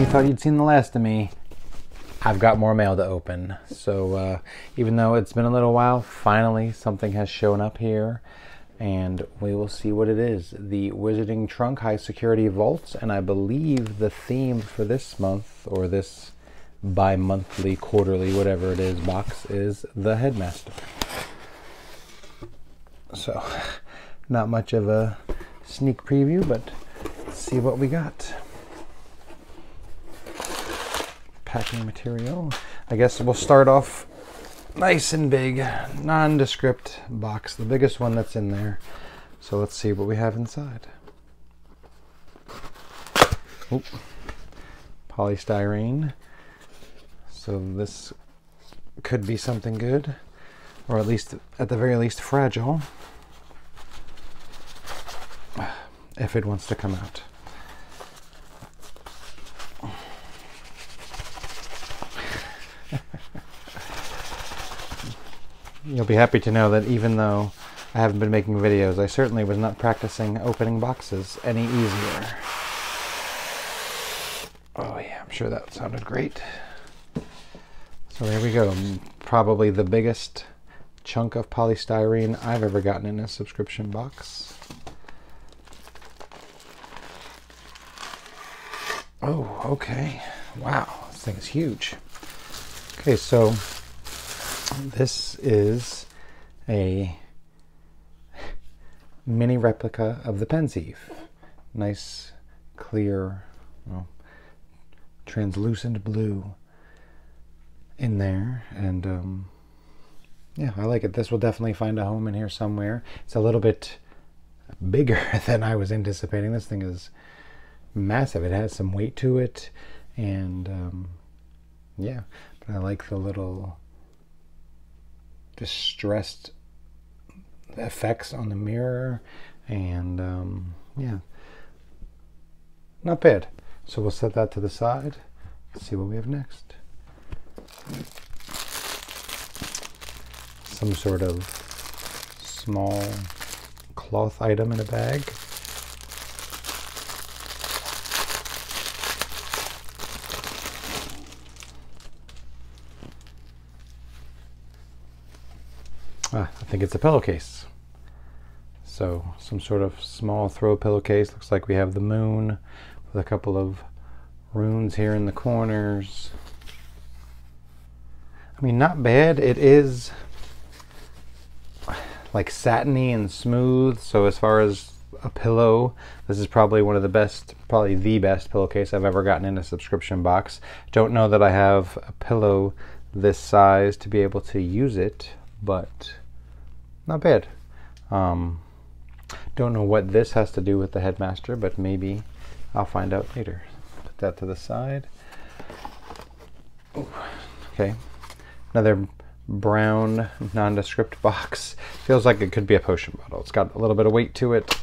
you thought you'd seen the last of me, I've got more mail to open. So even though it's been a little while, finally something has shown up here, and we will see what it is. The Wizarding Trunk High Security Vaults, and I believe the theme for this month, or this bi-monthly, quarterly, whatever it is, box is the Headmaster. So not much of a sneak preview, but let's see what we got. Packing material. I guess we'll start off nice and big, nondescript box, the biggest one that's in there. So let's see what we have inside. Oop. Polystyrene. So this could be something good, or at least, at the very least, fragile, if it wants to come out. You'll be happy to know that even though I haven't been making videos, I certainly was not practicing opening boxes any easier. Oh yeah, I'm sure that sounded great. So there we go. Probably the biggest chunk of polystyrene I've ever gotten in a subscription box. Oh, okay. Wow, this thing is huge. Okay, so this is a mini replica of the pensieve. Nice, clear, well, translucent blue in there, and yeah, I like it. This will definitely find a home in here somewhere. It's a little bit bigger than I was anticipating. This thing is massive. It has some weight to it, and yeah, but I like the little distressed effects on the mirror, and yeah, not bad. So we'll set that to the side. Let's see what we have next. Some sort of small cloth item in a bag. I think it's a pillowcase. So some sort of small throw pillowcase. Looks like we have the moon with a couple of runes here in the corners. I mean, not bad. It is like satiny and smooth. So as far as a pillow, this is probably one of the best, probably the best pillowcase I've ever gotten in a subscription box. Don't know that I have a pillow this size to be able to use it, but not bad. Don't know what this has to do with the Headmaster, but maybe I'll find out later. Put that to the side. Ooh, okay, another brown nondescript box. Feels like it could be a potion bottle. It's got a little bit of weight to it,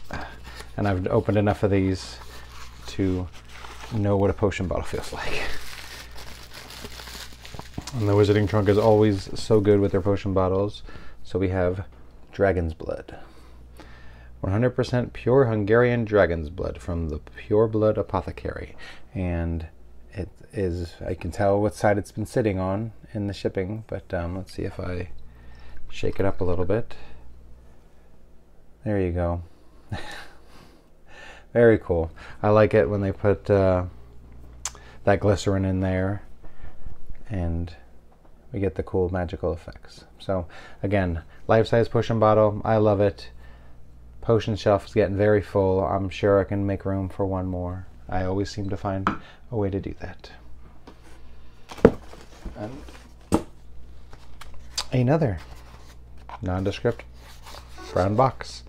and I've opened enough of these to know what a potion bottle feels like. And the Wizarding Trunk is always so good with their potion bottles. So we have Dragon's Blood. 100% pure Hungarian dragon's blood from the Pure Blood Apothecary. And it is, I can tell what side it's been sitting on in the shipping, but let's see if I shake it up a little bit. There you go. Very cool. I like it when they put that glycerin in there, and we get the cool magical effects. So again, life-size potion bottle. I love it. Potion shelf is getting very full. I'm sure I can make room for one more. I always seem to find a way to do that. And another nondescript brown box.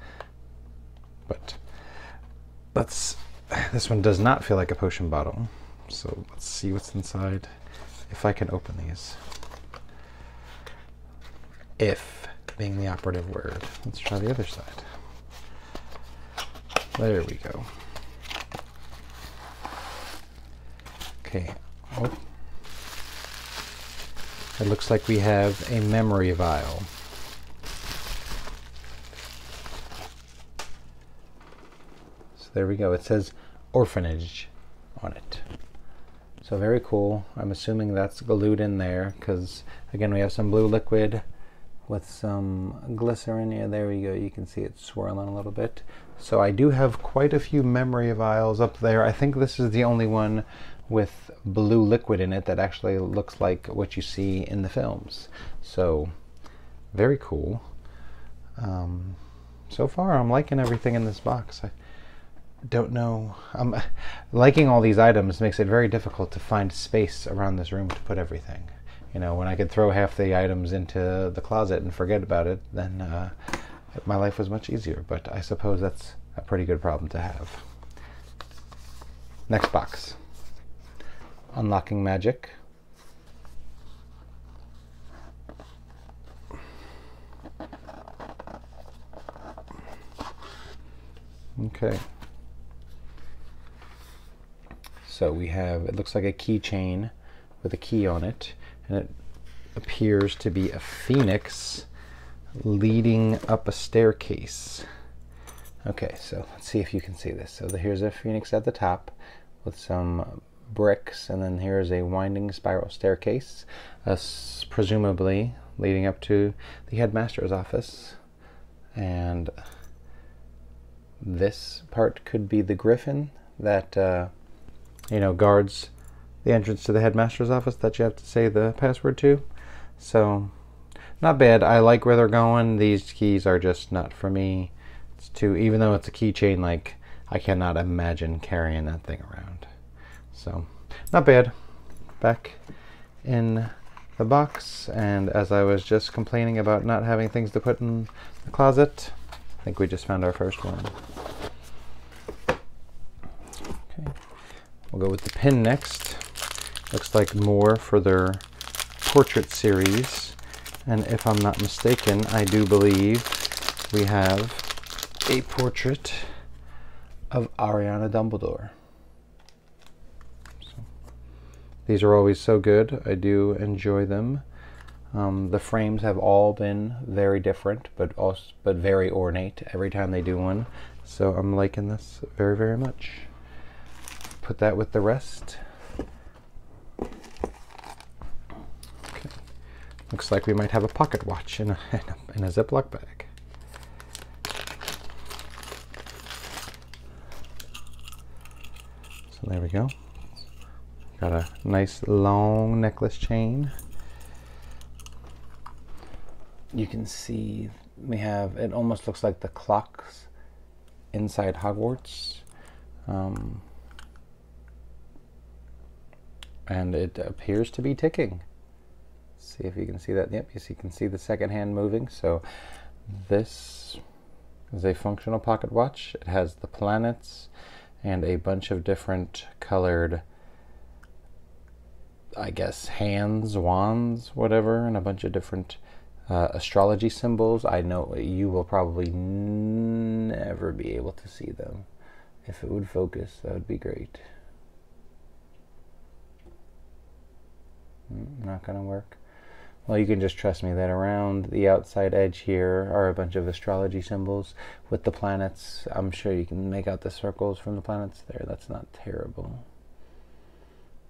But this one does not feel like a potion bottle. So let's see what's inside, if I can open these. If being the operative word. Let's try the other side. There we go. Okay. Oh. It looks like we have a memory vial. So there we go. It says orphanage on it. So very cool. I'm assuming that's glued in there because, again, we have some blue liquid with some glycerin. Yeah, there we go. You can see it swirling a little bit. So I do have quite a few memory vials up there. I think this is the only one with blue liquid in it that actually looks like what you see in the films. So very cool. So far I'm liking everything in this box. I don't know. Liking all these items makes it very difficult to find space around this room to put everything. You know, when I could throw half the items into the closet and forget about it, then my life was much easier. But I suppose that's a pretty good problem to have. Next box. Unlocking Magic. Okay. So we have, it looks like a keychain with a key on it, and it appears to be a phoenix leading up a staircase. Okay, so let's see if you can see this. So here's a phoenix at the top with some bricks, and then here's a winding spiral staircase, presumably leading up to the headmaster's office. And this part could be the griffin that guards the entrance to the headmaster's office that you have to say the password to. So not bad. I like where they're going. These keys are just not for me. It's too, even though it's a keychain, like, I cannot imagine carrying that thing around. So not bad. Back in the box, and as I was just complaining about not having things to put in the closet, I think we just found our first one. Okay, we'll go with the pin next. Looks like more for their portrait series, and if I'm not mistaken, I do believe we have a portrait of Ariana Dumbledore. So, these are always so good. I do enjoy them. The frames have all been very different, but very ornate every time they do one. So I'm liking this very, very much. Put that with the rest. Okay. Looks like we might have a pocket watch in a Ziploc bag. So there we go. Got a nice long necklace chain. You can see we have, it almost looks like the clocks inside Hogwarts. And it appears to be ticking. See if you can see that. Yep, you can see the second hand moving. So this is a functional pocket watch. It has the planets and a bunch of different colored, I guess, hands, wands, whatever, and a bunch of different astrology symbols. I know you will probably never be able to see them. If it would focus, that would be great. Not gonna work. Well, you can just trust me that around the outside edge here are a bunch of astrology symbols with the planets. I'm sure you can make out the circles from the planets there. That's not terrible.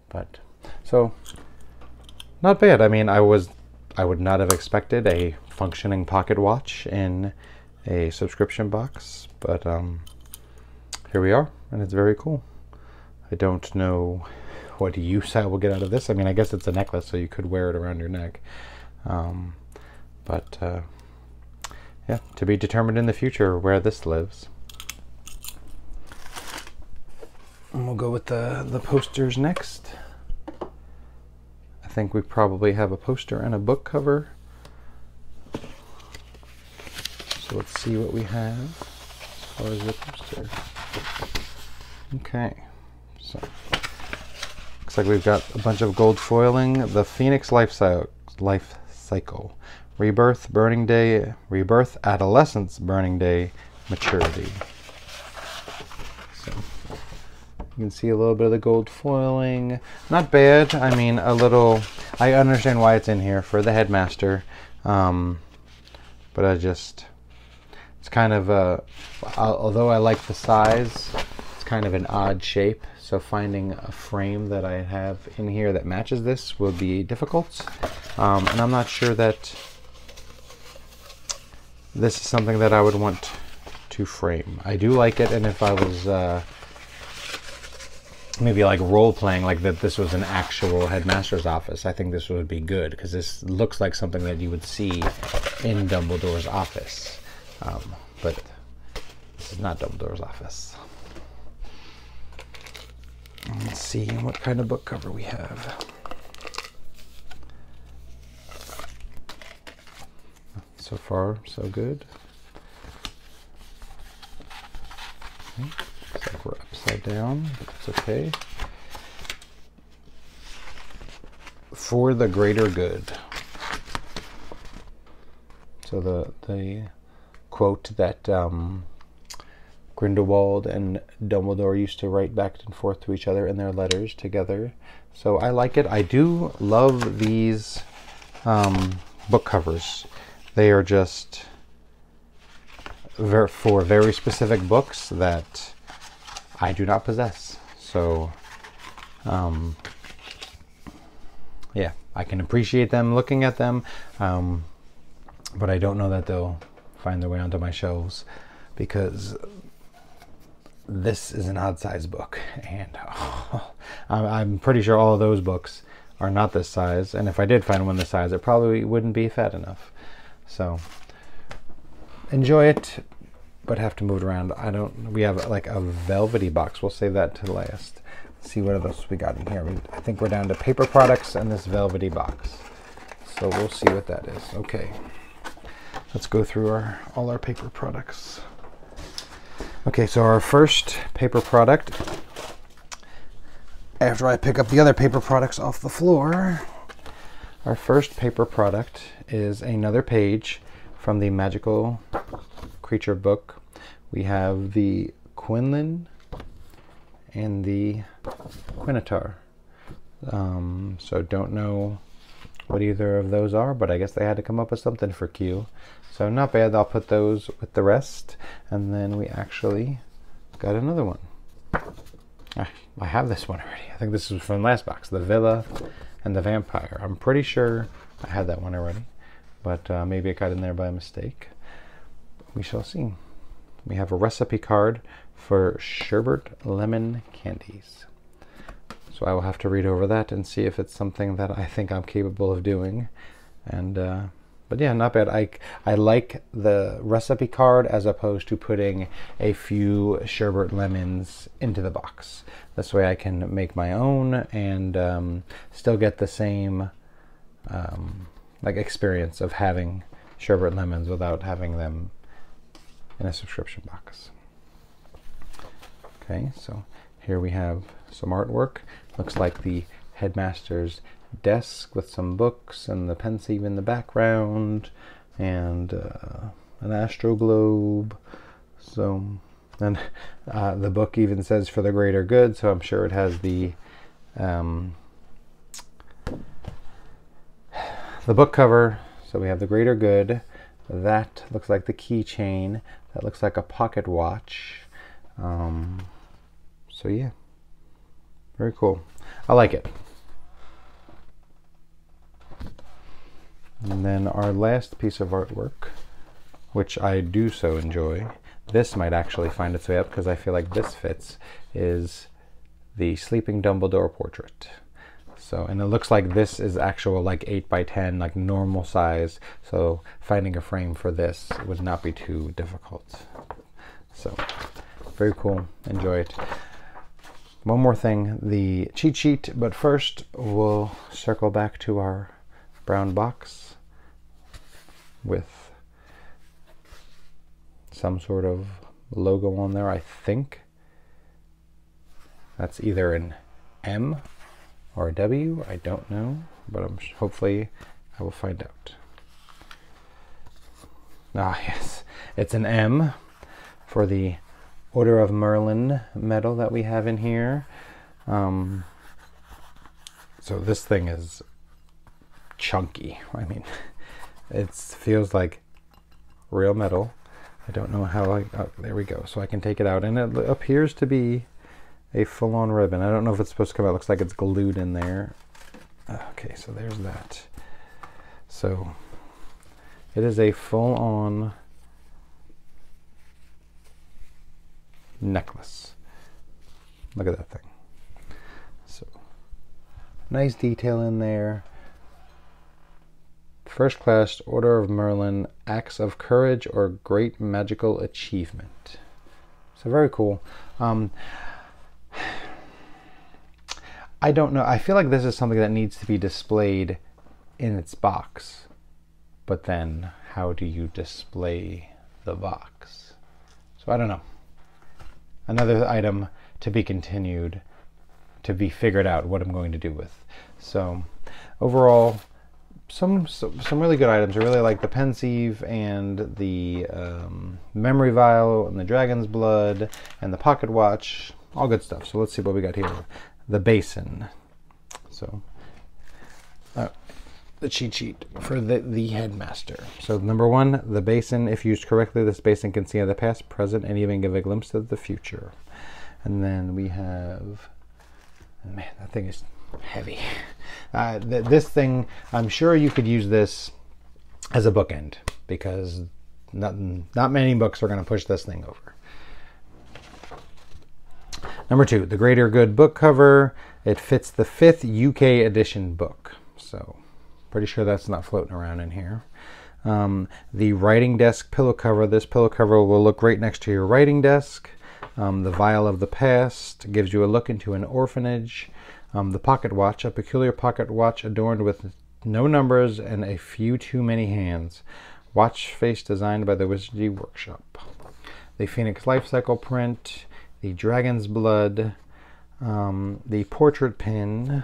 But so not bad. I mean, I would not have expected a functioning pocket watch in a subscription box, but here we are, and it's very cool. I don't know what use I will get out of this. I mean, I guess it's a necklace, so you could wear it around your neck. Yeah, to be determined in the future where this lives. And we'll go with the posters next. I think we probably have a poster and a book cover. So let's see what we have as far as the poster. Okay, so looks like we've got a bunch of gold foiling. The Phoenix life cycle. Rebirth, Burning Day, Rebirth, Adolescence, Burning Day, Maturity. So you can see a little bit of the gold foiling. Not bad. I mean, a little, I understand why it's in here for the Headmaster. But it's kind of although I like the size, it's kind of an odd shape. so finding a frame that I have in here that matches this will be difficult. And I'm not sure that this is something that I would want to frame. I do like it, and if I was maybe like role-playing, like that this was an actual headmaster's office, I think this would be good, because this looks like something that you would see in Dumbledore's office. But this is not Dumbledore's office. Let's see what kind of book cover we have. So far, so good. Okay. Looks like we're upside down, but it's okay. For the greater good. So the quote that Grindelwald and Dumbledore used to write back and forth to each other in their letters together. So I like it. I do love these book covers. They are just for very specific books that I do not possess. So yeah, I can appreciate them looking at them, but I don't know that they'll find their way onto my shelves, because this is an odd size book, and I'm pretty sure all of those books are not this size, and if I did find one this size, it probably wouldn't be fat enough. So enjoy it, but have to move it around. We have like a velvety box. We'll save that to last. Let's see what else we got in here. I think we're down to paper products and this velvety box. So we'll see what that is. Okay, let's go through all our paper products. Okay, so our first paper product, after I pick up the other paper products off the floor, our first paper product is another page from the Magical Creature book. We have the Quinlan and the Quinatar. So don't know what either of those are, but I guess they had to come up with something for Q. So not bad. I'll put those with the rest. And then we actually got another one. I have this one already. I think this is from the last box, the Villa and the Vampire. I'm pretty sure I had that one already, but maybe it got in there by mistake. We shall see. We have a recipe card for sherbet lemon candies. So I will have to read over that and see if it's something that I think I'm capable of doing. And but yeah, not bad. I like the recipe card as opposed to putting a few sherbet lemons into the box. This way I can make my own and still get the same like experience of having sherbet lemons without having them in a subscription box. Okay, so here we have some artwork. Looks like the Headmaster's desk with some books and the pensieve in the background and an astro globe. So, and the book even says for the greater good, so I'm sure it has the book cover. So we have the greater good. That looks like the keychain. That looks like a pocket watch. So yeah, very cool. I like it. And then our last piece of artwork, which I do so enjoy, this might actually find its way up because I feel like this fits, is the Sleeping Dumbledore portrait. So, and it looks like this is actual like 8x10, like normal size. So finding a frame for this would not be too difficult. So very cool, enjoy it. One more thing, the cheat sheet, but first we'll circle back to our brown box with some sort of logo on there. I think that's either an M or a W, I don't know, but hopefully I will find out. Ah yes, it's an M for the Order of Merlin medal that we have in here. So this thing is chunky. I mean, it feels like real metal. I don't know how oh, there we go. So I can take it out, and it appears to be a full-on ribbon. I don't know if it's supposed to come out. It looks like it's glued in there. Okay, so there's that. So it is a full-on necklace. Look at that thing. So nice detail in there. First class, Order of Merlin, acts of courage or great magical achievement. So very cool. I don't know. I feel like this is something that needs to be displayed in its box. But then, how do you display the box? So I don't know. Another item to be continued, to be figured out what I'm going to do with. So overall, some really good items. I really like the pensieve and the memory vial and the dragon's blood and the pocket watch. All good stuff. So let's see what we got here. The basin. So the cheat sheet for the headmaster. So number 1, the basin. If used correctly, this basin can see the past, present, and even give a glimpse of the future. And then we have, man, that thing is heavy. This thing, I'm sure you could use this as a bookend, because not many books are going to push this thing over. Number 2, the Greater Good book cover. It fits the 5th UK edition book. So pretty sure that's not floating around in here. The writing desk pillow cover. This pillow cover will look right next to your writing desk. The Vial of the Past gives you a look into an orphanage. The pocket watch, a peculiar pocket watch adorned with no numbers and a few too many hands. Watch face designed by the Wizardry Workshop. The Phoenix Life Cycle print. The Dragon's Blood. The portrait pin.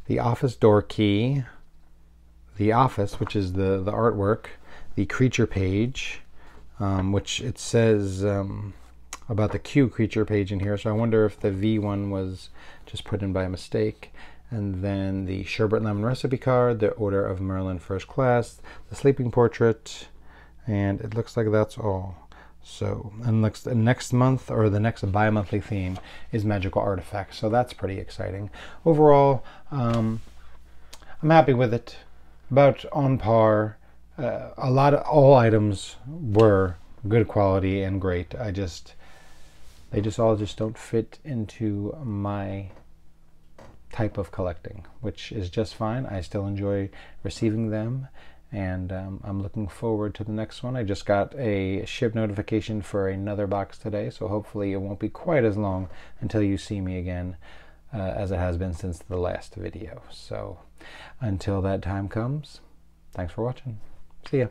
The office door key. The office, which is the artwork. The creature page, which it says about the Q creature page in here, so I wonder if the V one was just put in by mistake. And then the sherbet lemon recipe card, the Order of Merlin first class, the sleeping portrait, and it looks like that's all. So, and next month, or the next bi-monthly theme, is magical artifacts, so that's pretty exciting. Overall, I'm happy with it. About on par. All items were good quality and great. They all just don't fit into my type of collecting, which is just fine. I still enjoy receiving them, and I'm looking forward to the next one. I just got a ship notification for another box today, so hopefully it won't be quite as long until you see me again as it has been since the last video. So until that time comes, thanks for watching. See ya.